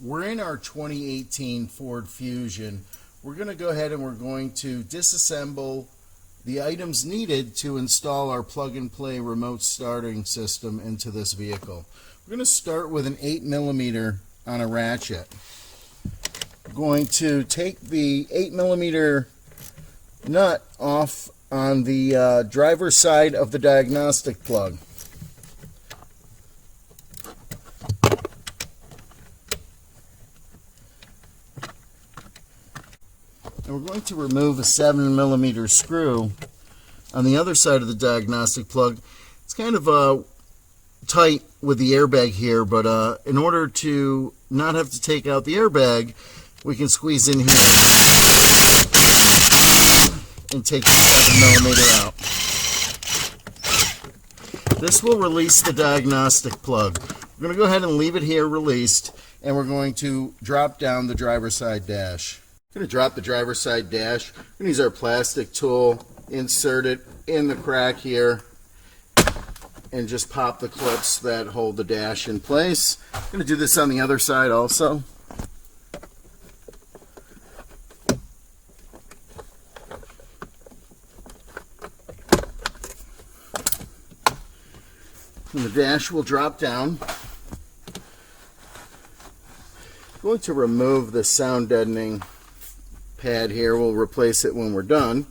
We're in our 2018 Ford Fusion. We're going to go ahead and we're going to disassemble the items needed to install our plug-and-play remote starting system into this vehicle. We're going to start with an 8mm on a ratchet. We're going to take the 8mm nut off on the driver's side of the diagnostic plug. And we're going to remove a 7mm screw on the other side of the diagnostic plug. It's kind of tight with the airbag here, but in order to not have to take out the airbag, we can squeeze in here and take the 7mm out. This will release the diagnostic plug. We're going to go ahead and leave it here released, and we're going to drop down the driver's side dash. I'm going to drop the driver's side dash. We're going to use our plastic tool, insert it in the crack here, and just pop the clips that hold the dash in place. I'm going to do this on the other side also. And the dash will drop down. I'm going to remove the sound deadening pad here. We'll replace it when we're done.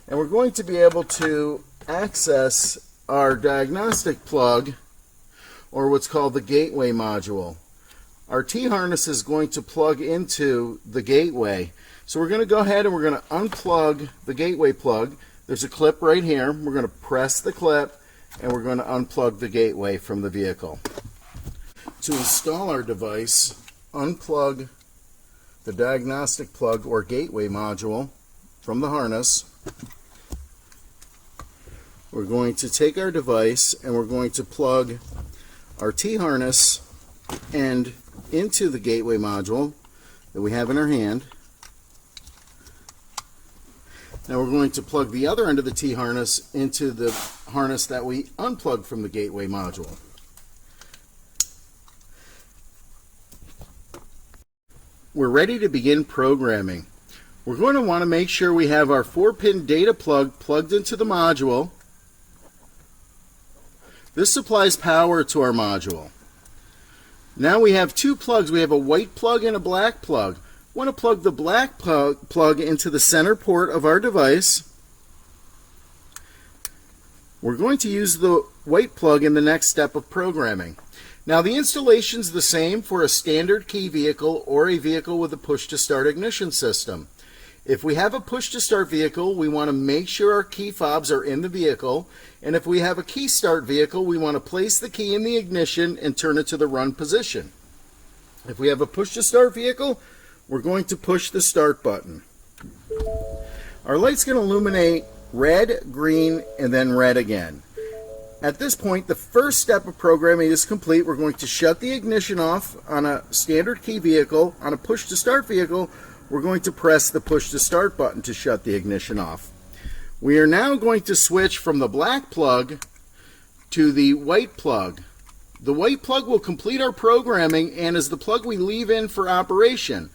And we're going to be able to access our diagnostic plug, or what's called the gateway module. Our T-harness is going to plug into the gateway. So we're going to go ahead and we're going to unplug the gateway plug. There's a clip right here. We're going to press the clip and we're going to unplug the gateway from the vehicle. To install our device, unplug the diagnostic plug or gateway module from the harness. We're going to take our device and we're going to plug our T-harness end into the gateway module that we have in our hand. Now we're going to plug the other end of the T-harness into the harness that we unplugged from the gateway module. We're ready to begin programming. We're going to want to make sure we have our 4-pin data plug plugged into the module. This supplies power to our module. Now we have two plugs. We have a white plug and a black plug. We want to plug the black plug into the center port of our device. We're going to use the white plug in the next step of programming. Now the installation is the same for a standard key vehicle or a vehicle with a push-to-start ignition system. If we have a push-to-start vehicle, we want to make sure our key fobs are in the vehicle, and if we have a key start vehicle, we want to place the key in the ignition and turn it to the run position. If we have a push-to-start vehicle, we're going to push the start button. Our light's going to illuminate red, green, and then red again. At this point, the first step of programming is complete. We're going to shut the ignition off on a standard key vehicle. On a push-to-start vehicle, we're going to press the push-to-start button to shut the ignition off. We are now going to switch from the black plug to the white plug. The white plug will complete our programming and is the plug we leave in for operation.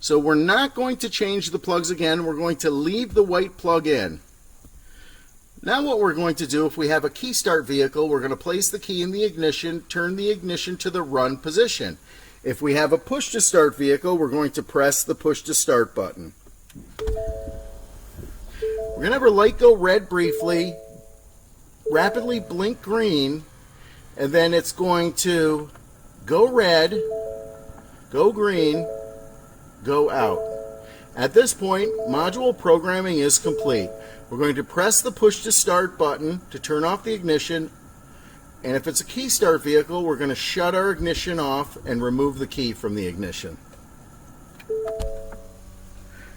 So we're not going to change the plugs again. We're going to leave the white plug in. Now what we're going to do, if we have a key start vehicle, we're going to place the key in the ignition, turn the ignition to the run position. If we have a push to start vehicle, we're going to press the push to start button. We're going to have our light go red briefly, rapidly blink green, and then it's going to go red, go green, go out. At this point, module programming is complete. We're going to press the push to start button to turn off the ignition, and if it's a key start vehicle, we're going to shut our ignition off and remove the key from the ignition.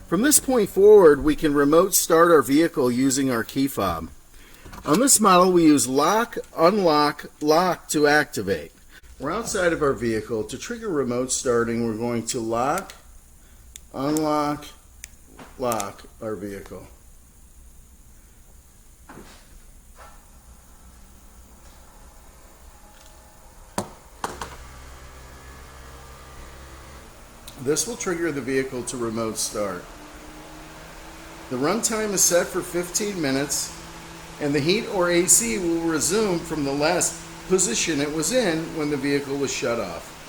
From this point forward, we can remote start our vehicle using our key fob. On this model, we use lock, unlock, lock to activate. We're outside of our vehicle. To trigger remote starting, we're going to lock, unlock, lock our vehicle. This will trigger the vehicle to remote start. The runtime is set for 15 minutes, and the heat or AC will resume from the last position it was in when the vehicle was shut off.